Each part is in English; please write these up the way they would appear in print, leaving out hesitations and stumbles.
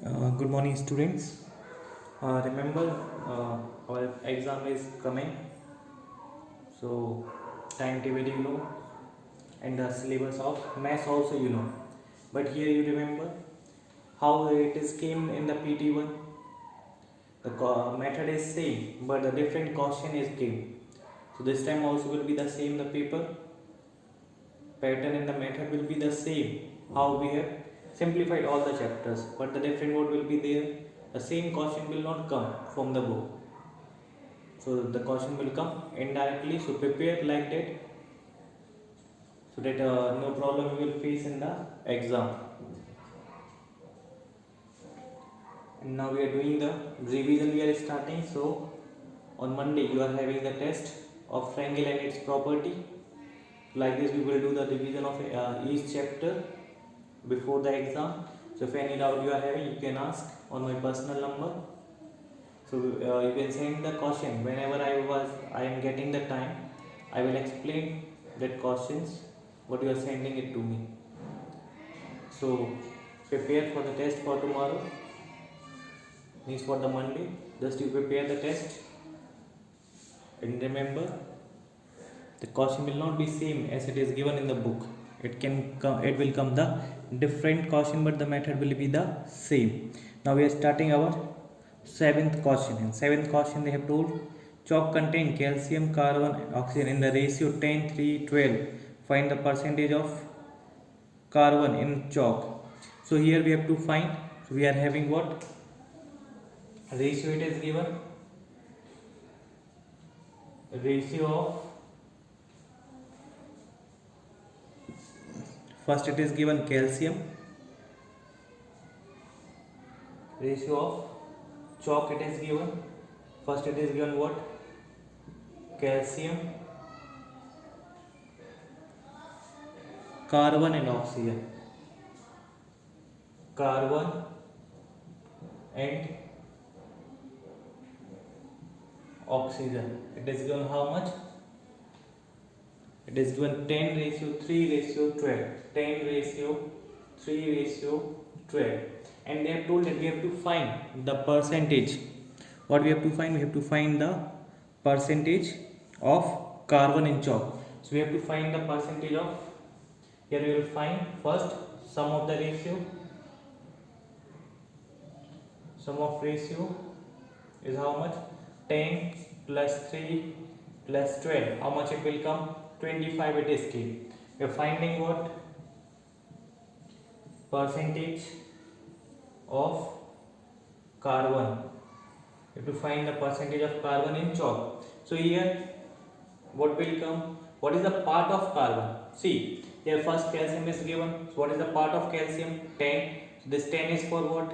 Good morning, students. Remember, our exam is coming, so timetable you know, and the syllabus of maths also you know. But here you remember how it is came in the PT1. The method is same, but the different question is came. So this time also will be the same. The paper pattern and the method will be the same. How we have simplified all the chapters, but the different word will be there. The same question will not come from the book. So the question will come indirectly. So prepare like that, so that no problem you will face in the exam. And now we are doing the revision. We are starting. So on Monday you are having the test of triangle and its property. Like this we will do the revision of each chapter before the exam. So if any doubt you are having, you can ask on my personal number. So you can send the question whenever I am getting the time. I will explain that questions what you are sending it to me. So prepare for the test for tomorrow. Means for the Monday. Just you prepare the test, and remember the question will not be same as it is given in the book. It can come. It will come the different question, but the method will be the same. Now we are starting our seventh question. In seventh question they have told chalk contain calcium, carbon and oxygen in the ratio 10:3:12. Find the percentage of carbon in chalk. So here we have to find. So we are having what ratio it is given. Ratio of first it is given calcium. Ratio of chalk it is given. First it is given what calcium, carbon and oxygen. Carbon and oxygen. It is given how much? It is given 10:3:12. 10:3:12. And they have told that we have to find the percentage. What we have to find? We have to find the percentage of carbon in chalk. So we have to find the percentage of. Here we will find first sum of the ratio. Sum of ratio is how much? 10 plus 3 plus 12. How much it will come? 25 it is came. We are finding what? Percentage of carbon. You have to find the percentage of carbon in chalk. So here what will come? What is the part of carbon? See, here first calcium is given. So what is the part of calcium? 10. So this 10 is for what?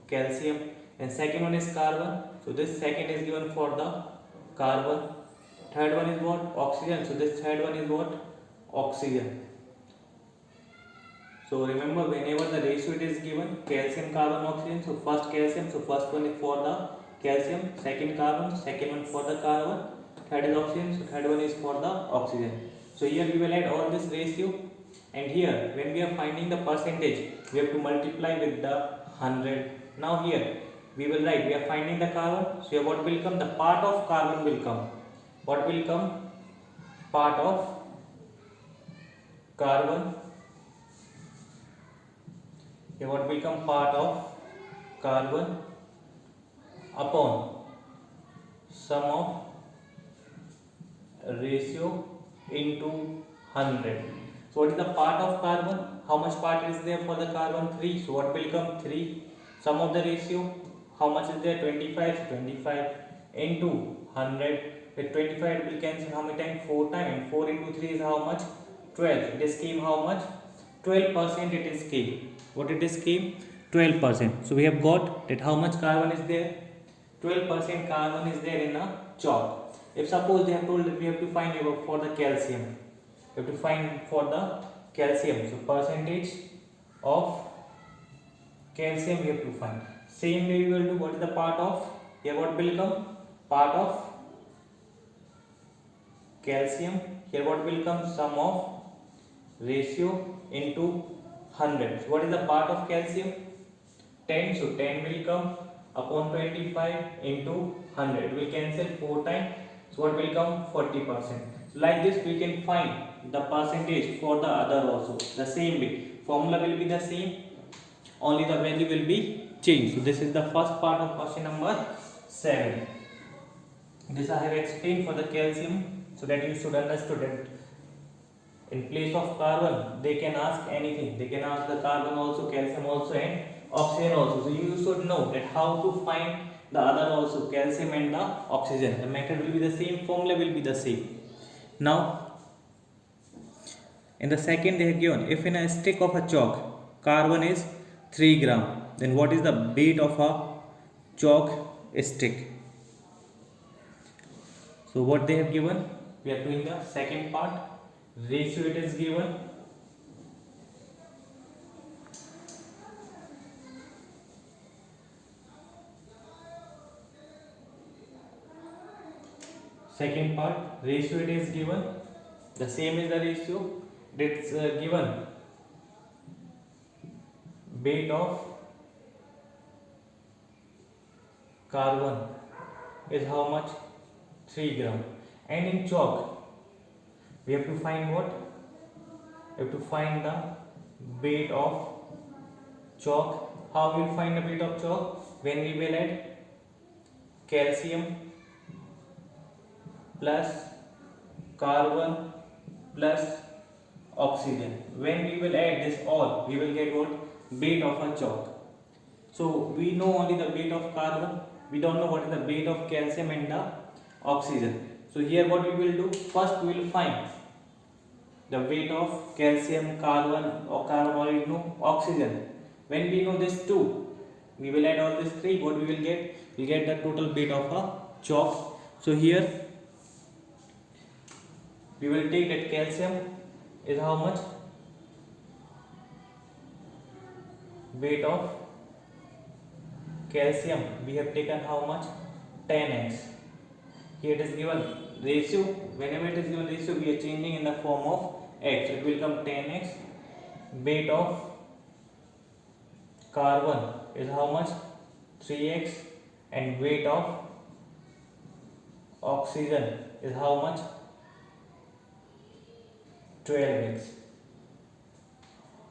Calcium. And second one is carbon. So this second is given for the carbon. Third one is what? Oxygen. So this third one is what? Oxygen. So remember, whenever the ratio it is given calcium, carbon, oxygen. So first calcium. So first one is for the calcium. Second carbon. Second one for the carbon. Third is oxygen. So third one is for the oxygen. So here we will add all this ratio. And here when we are finding the percentage, we have to multiply with the 100. Now here we will write, we are finding the carbon. So here what will come? The part of carbon will come. What will come? Part of carbon. Here what will come? Part of carbon upon sum of ratio into 100. So what is the part of carbon? How much part is there for the carbon? 3. So what will come? 3. Sum of the ratio, how much is there? 25. So 25 into 100. With 25 it will cancel how many times? 4 times. And 4 into 3 is how much? 12. It is came how much? 12% it is came. What it is came? 12%. So we have got that how much carbon is there? 12% carbon is there in a chalk. If suppose they have told that we have to find for the calcium, we have to find for the calcium. So percentage of calcium we have to find. Same way we will do. What is the part of? Here what will come? Part of calcium. Here what will come? Sum of ratio into 100. So what is the part of calcium? 10, so 10 will come upon 25 into 100, will cancel 4 times, so what will come? 40%. So like this we can find the percentage for the other also the same way. Formula will be the same, only the value will be changed. So this is the first part of question number 7. This I have explained for the calcium, so that you should understand that in place of carbon they can ask anything. They can ask the carbon also, calcium also, and oxygen also. So you should know that how to find the other also, calcium and the oxygen. The method will be the same, formula will be the same. Now in the second they have given, if in a stick of a chalk carbon is 3 gram, then what is the weight of a chalk stick? So what they have given, we are doing the second part. Ratio it is given. Second part, ratio it is given. The same is the ratio. It's given weight of carbon is how much? 3 gram. And in chalk we have to find what? We have to find the weight of chalk. How we will find the weight of chalk? When we will add calcium plus carbon plus oxygen. When we will add this all, we will get what? Weight of a chalk. So we know only the weight of carbon, we don't know what is the weight of calcium and the oxygen. So here what we will do, first we will find the weight of calcium, carbon, or carbon already know, oxygen. When we know this two, we will add all these three, what we will get? We will get the total weight of a chalk. So here we will take that calcium is how much? Weight of calcium we have taken how much? 10x. Here it is given ratio. Whenever it is given ratio, we are changing in the form of x. It will come 10x. Weight of carbon is how much? 3x. And weight of oxygen is how much? 12x.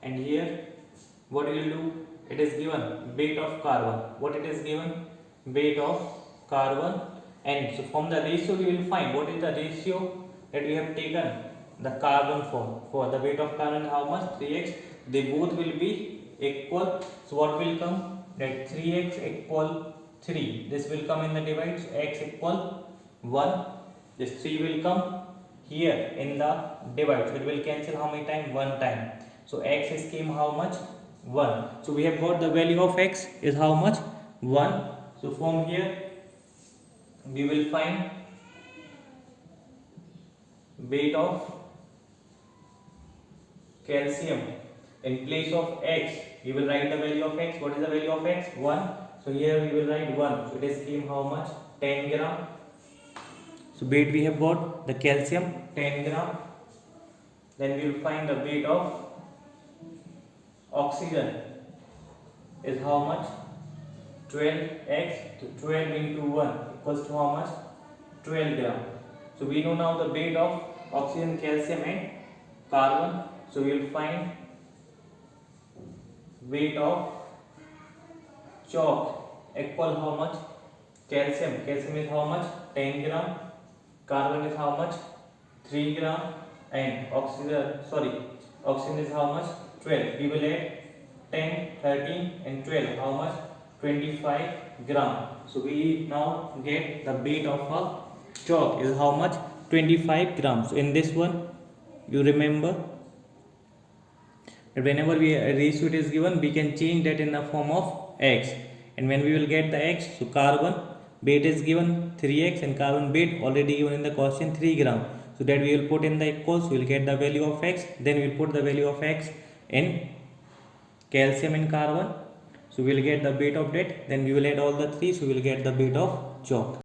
And here what we will do, it is given weight of carbon. What it is given? Weight of carbon. And so from the ratio we will find what is the ratio that we have taken the carbon for the weight of carbon how much? 3x. They both will be equal. So what will come? That 3x equal 3. This will come in the divide. So x equal 1. This 3 will come here in the divide. So it will cancel how many times? 1 time. So x is came how much? 1. So we have got the value of x is how much? 1. So from here we will find weight of calcium. In place of x we will write the value of x. What is the value of x? 1. So here we will write 1. So it is came how much? 10 gram. So weight we have got the calcium 10 gram. Then we will find the weight of oxygen is how much? 12x. So 12 into 1 equals to how much? 12 gram. So we know now the weight of oxygen, calcium and carbon. So we will find weight of chalk equal how much? Calcium. Calcium is how much? 10 gram. Carbon is how much? 3 gram. And oxygen is how much? 12. We will add 10, 13 and 12. How much? 25 gram. So we now get the weight of a chalk is how much? 25 grams. So in this one you remember that whenever a ratio is given, we can change that in the form of x. And when we will get the x, so carbon weight is given 3x and carbon weight already given in the question 3 gram. So that we will put in the equals, we will get the value of x. Then we will put the value of x in calcium and carbon. So we will get the weight of that. Then we will add all the three. So we will get the weight of chalk.